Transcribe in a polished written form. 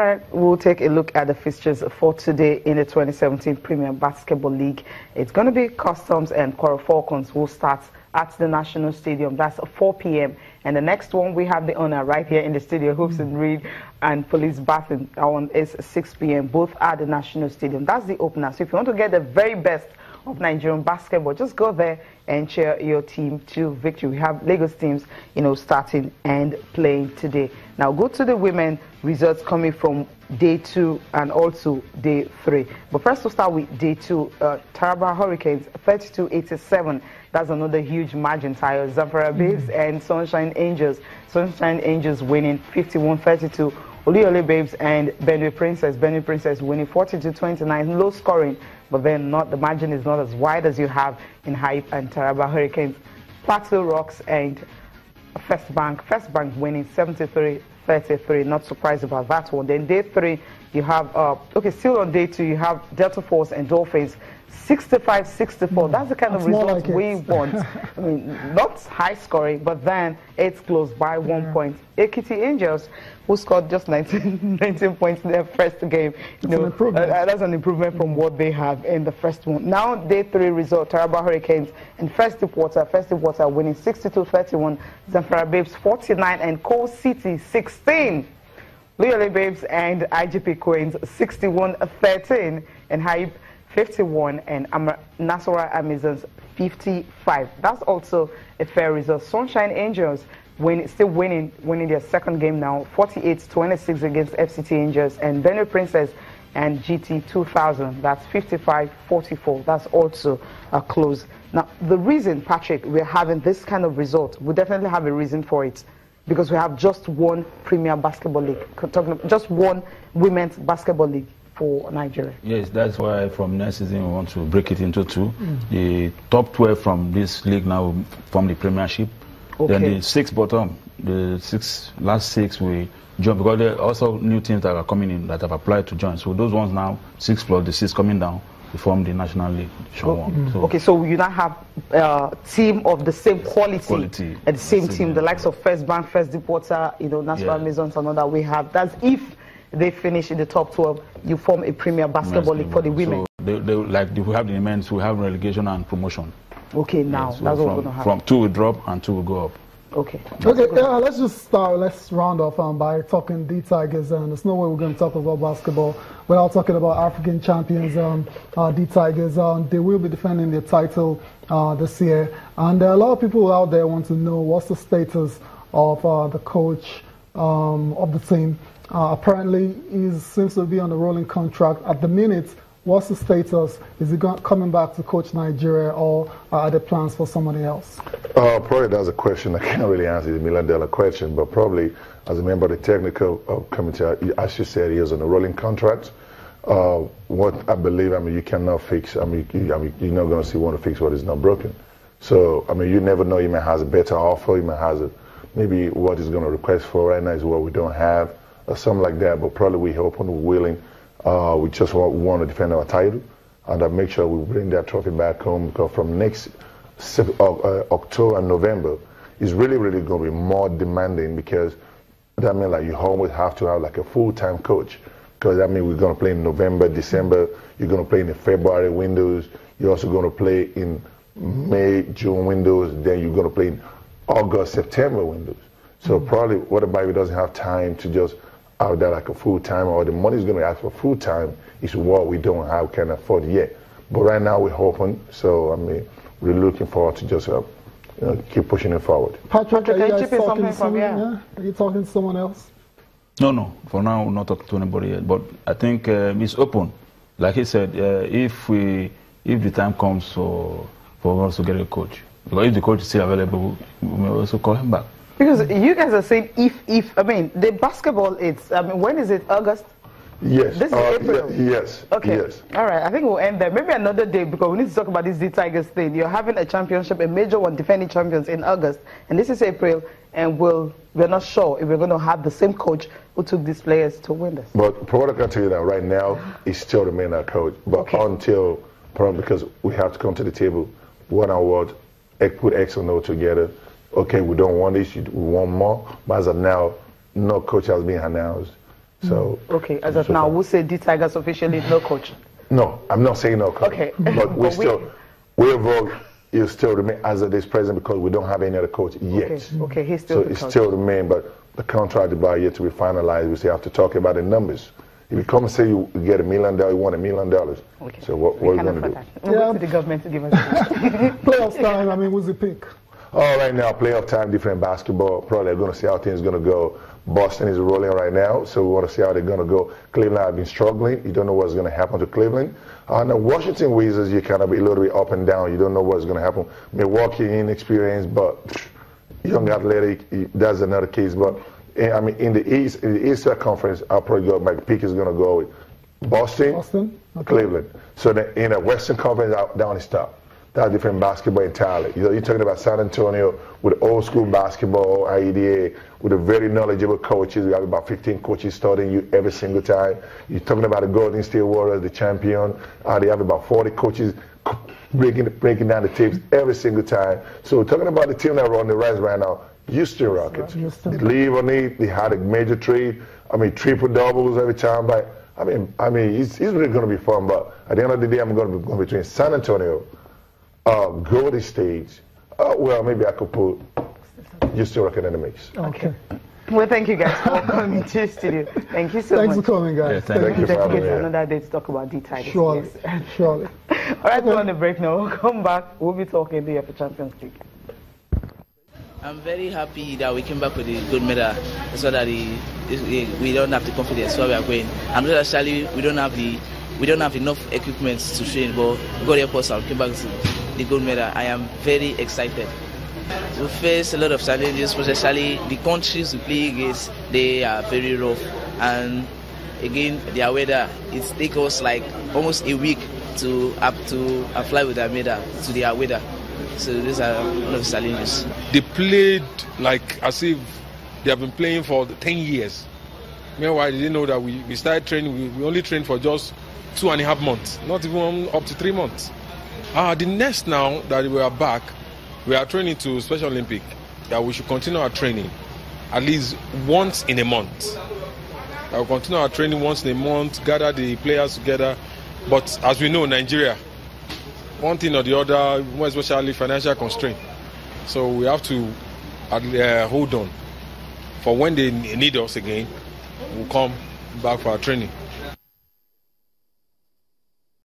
right, we'll take a look at the fixtures for today in the 2017 Premier Basketball League. It's going to be Customs and Kwara Falcons will start at the National Stadium. That's 4 p.m. And the next one, we have the honor right here in the studio, Hoops and Reed and Police Bathing. That one is 6 p.m. Both at the National Stadium. That's the opener. So if you want to get the very best of Nigerian basketball, just go there and cheer your team to victory. We have Lagos teams, starting and playing today. Now go to the women results coming from day 2 and also day 3. But first we'll start with day 2. Taraba Hurricanes 32-87. That's another huge margin tire. Zamfara Babes and Sunshine Angels. Sunshine Angels winning 51-32. Oliole Babes and Benue Princess. Benue Princess winning 40-29. Low scoring, but then the margin is not as wide as you have in Hype and Taraba Hurricanes. Plateau Rocks and First Bank. First Bank winning 73-33. Not surprised about that one. Then day 3, you have still on day 2, you have Delta Force and Dolphins 65-64. That's the kind of result we want. I mean, not high scoring, but then it's close by 1 point. Ekiti Angels, who scored just 19 points in their first game. That's an improvement from what they have in the first one. Now, day 3 result, Taraba Hurricanes and First Water winning 62-31. Zamfara Babes 49 and Coal City 16. Liole Babes and IGP Queens 61-13 and Hype 51 and Nasarawa Amazons 55. That's also a fair result. Sunshine Angels still winning their second game now, 48-26 against FCT Angels, and Benue Princess and GT 2000. That's 55-44. That's also a close. Now, the reason, Patrick, we're having this kind of result, we definitely have a reason for it, because we have just one Premier Basketball League, just one Women's Basketball League for Nigeria. Yes, that's why from next season we want to break it into 2. The top 12 from this league now form the Premiership. Okay. Then the 6 bottom, the last 6 we join, because there are also new teams that are coming in that have applied to join. So those ones now, 6 plus the 6 coming down, to form the National League. So you now have a team of the same quality at the same team, the likes of First Bank, First Deporter, National Maisons, and all that we have. That's if they finish in the top 12, you form a Premier Basketball League for the women. So we have the men's, we have relegation and promotion. Okay, now that's what we're going to have. From 2 will drop and 2 will go up. Okay. Let's just start. Let's round off by talking D Tigers. And there's no way we're going to talk about basketball without talking about African champions, D Tigers. They will be defending their title this year. And a lot of people out there want to know what's the status of the coach of the team. Apparently, he seems to be on a rolling contract at the minute. What's the status? Is he coming back to coach Nigeria, or are there plans for somebody else? Probably that's a question I can't really answer, the $1 million question, but probably as a member of the technical committee, as you said, he is on a rolling contract. What I believe, you cannot fix, you're not going to see one to fix what is not broken. So, you never know, he may have a better offer, he may have maybe what he's going to request for right now is what we don't have, or something like that, but probably we're open, we're willing. We just want to defend our title and make sure we bring that trophy back home, because from next October and November is really going to be more demanding, because that means you always have to have a full-time coach, because that means we're going to play in November, December, you're going to play in the February windows, you're also going to play in May, June windows, then you're going to play in August, September windows. So probably what about if he doesn't have time to just out there a full-time, or the money is going to ask for full-time is what we don't have, can't afford yet. But right now we're hoping, so we're looking forward to just keep pushing it forward. Patrick, are you talking to someone? Yeah? Are you talking to someone else? No. For now, we're not talking to anybody yet. But I think it's open. Like he said, if the time comes for us to get a coach, because if the coach is still available, we may also call him back. Because you guys are saying the basketball, when is it? August? Yes. This is April? Yes. Okay. Yes. All right. I think we'll end there. Maybe another day, because we need to talk about this D Tigers thing. You're having a championship, a major one, defending champions in August, and this is April, and we're not sure if we're going to have the same coach who took these players to win this. But what I can tell you that right now, he still remains our coach. But probably because we have to come to the table, one on one, put X and O together. Okay, we don't want this, we want more. But as of now, no coach has been announced. So okay, as of now, we'll say the Tigers officially no coach. No, I'm not saying no coach. Okay, but we vote. You still remain as it is present because we don't have any other coach yet. Okay, he's still. So it still remain, but the contract is about yet to be finalized. We still have to talk about the numbers. If you come and say you get $1 million, you want $1 million. Okay. So what are we going to do? We'll wait to the government to give us playoff time. I mean, who's the pick? Oh, right now, playoff time, different basketball. Probably they're going to see how things are going to go. Boston is rolling right now, so we want to see how they're going to go. Cleveland have been struggling. You don't know what's going to happen to Cleveland. The Washington Wizards, you kind of be a little bit up and down. You don't know what's going to happen. Milwaukee, inexperienced, but young athletic, that's another case. But I mean, in the Eastern Conference, I'll probably go. My pick is going to go with Boston, Okay. Cleveland. So in the Western Conference, down is top. That's different basketball entirely. You know, you're talking about San Antonio with old school basketball, IEDA, with a very knowledgeable coaches. We have about 15 coaches starting you every single time. You're talking about the Golden State Warriors, the champion. They have about 40 coaches breaking down the tapes every single time. So we're talking about the team that are on the rise right now, Houston Rockets. They leave on it. They had a major trade. I mean, triple doubles every time. But I mean, it's really going to be fun. But at the end of the day, I'm going to be going between San Antonio, Golden State. Well, maybe I could put Houston Rockets in the mix. Okay. Well, thank you guys for coming to the studio. Thank you so much. Thanks for coming, guys. Yeah, thank you for having me. Another day to talk about the Tigers. Surely. Yes. Surely. All right, we're on the break now. We'll come back. We'll be talking the UEFA Champions League. I'm very happy that we came back with a gold medal so that we don't have the confidence where we are going. I'm not actually we don't have enough equipment to train, but God help us, I'll came back to the gold medal. I am very excited. We face a lot of challenges, especially the countries we play against. They are very rough, and again their weather. It takes us like almost a week to fly with their medal to their weather. So these are one of the challenges. They played like as if they have been playing for 10 years. Meanwhile, they didn't know that we started training. We only trained for just 2.5 months, not even up to 3 months. The next now that we are back, we are training to Special Olympic. That we should continue our training at least once in a month. I will continue our training once in a month, gather the players together. But as we know, Nigeria, one thing or the other, more especially financial constraint. So we have to hold on. For when they need us again, we'll come back for our training.